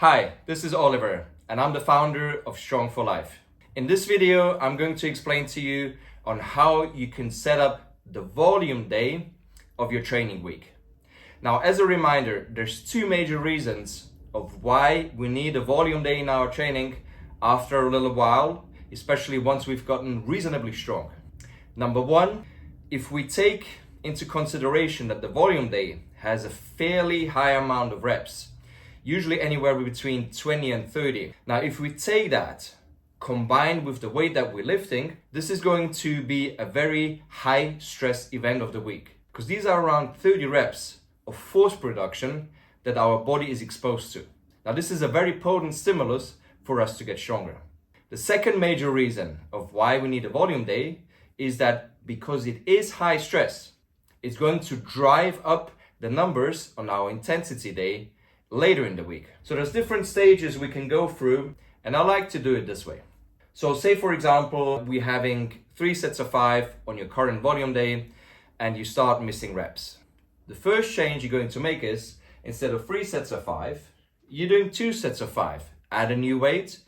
Hi, this is Oliver and I'm the founder of Strong for Life. In this video, I'm going to explain to you on how you can set up the volume day of your training week. Now, as a reminder, there's two major reasons of why we need a volume day in our training after a little while, especially once we've gotten reasonably strong. Number one, if we take into consideration that the volume day has a fairly high amount of reps, usually anywhere between 20 and 30. Now, if we take that combined with the weight that we're lifting, this is going to be a very high stress event of the week, because these are around 30 reps of force production that our body is exposed to. Now, this is a very potent stimulus for us to get stronger. The second major reason of why we need a volume day is that because it is high stress, it's going to drive up the numbers on our intensity day later in the week. So there's different stages we can go through, and I like to do it this way. So say, for example, we're having 3 sets of 5 on your current volume day and you start missing reps. The first change you're going to make is, instead of 3 sets of 5, you're doing 2 sets of 5. Add a new weight,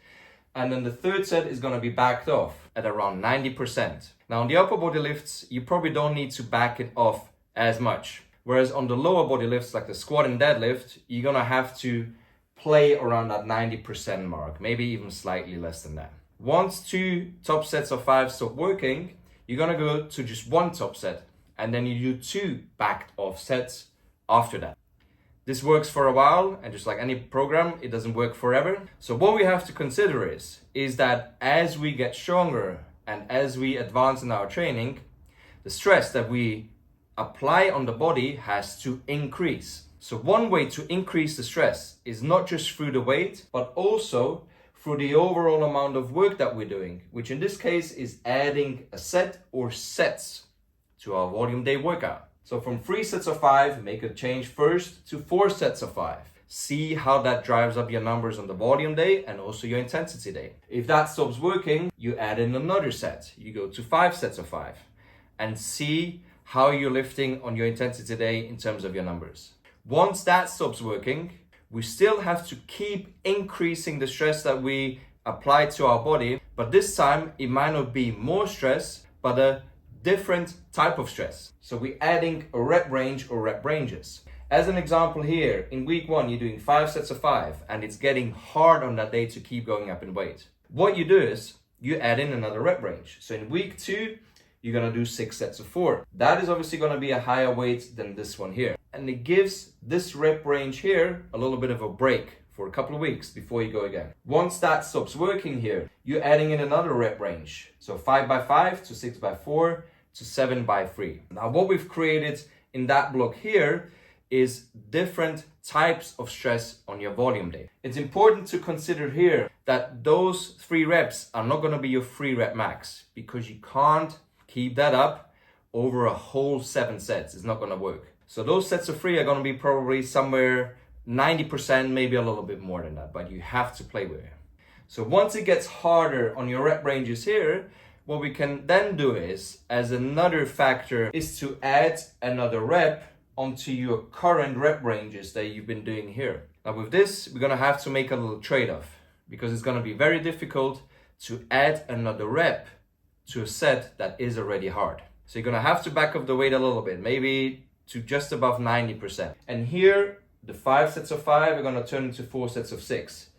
and then the third set is going to be backed off at around 90%. Now, on the upper body lifts, you probably don't need to back it off as much. Whereas on the lower body lifts, like the squat and deadlift, you're gonna have to play around that 90% mark, maybe even slightly less than that. Once 2 top sets of 5 stop working, you're gonna go to just 1 top set, and then you do 2 backed off sets after that. This works for a while, and just like any program, it doesn't work forever. So what we have to consider is that as we get stronger and as we advance in our training, the stress that we apply on the body has to increase. So one way to increase the stress is not just through the weight, but also through the overall amount of work that we're doing, which in this case is adding a set or sets to our volume day workout. So from 3 sets of 5, make a change first to 4 sets of 5. See how that drives up your numbers on the volume day and also your intensity day. If that stops working, you add in another set. You go to 5 sets of 5 and see how you're lifting on your intensity day in terms of your numbers. Once that stops working, we still have to keep increasing the stress that we apply to our body, but this time it might not be more stress, but a different type of stress. So we're adding a rep range or rep ranges. As an example here, in week 1, you're doing 5 sets of 5, and it's getting hard on that day to keep going up in weight. What you do is you add in another rep range. So in week 2, you're gonna do 6 sets of 4. That is obviously gonna be a higher weight than this one here. And it gives this rep range here a little bit of a break for a couple of weeks before you go again. Once that stops working here, you're adding in another rep range. So 5 by 5 to 6 by 4 to 7 by 3. Now what we've created in that block here is different types of stress on your volume day. It's important to consider here that those 3 reps are not gonna be your 3 rep max, because you can't keep that up over a whole 7 sets. It's not going to work. So those sets of 3 are going to be probably somewhere 90%, maybe a little bit more than that, but you have to play with it. So once it gets harder on your rep ranges here, what we can then do is, as another factor, is to add another rep onto your current rep ranges that you've been doing here. Now with this, we're going to have to make a little trade-off, because it's going to be very difficult to add another rep to a set that is already hard. So you're gonna have to back up the weight a little bit, maybe to just above 90%. And here, the 5 sets of 5 are gonna turn into 4 sets of 6.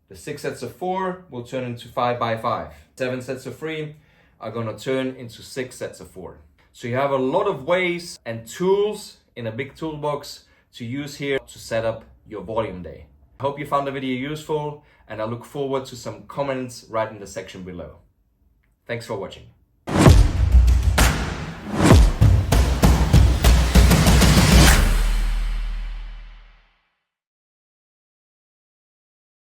The 6 sets of 4 will turn into 5 by 5. 7 sets of 3 are gonna turn into 6 sets of 4. So you have a lot of ways and tools in a big toolbox to use here to set up your volume day. I hope you found the video useful, and I look forward to some comments right in the section below. Thanks for watching.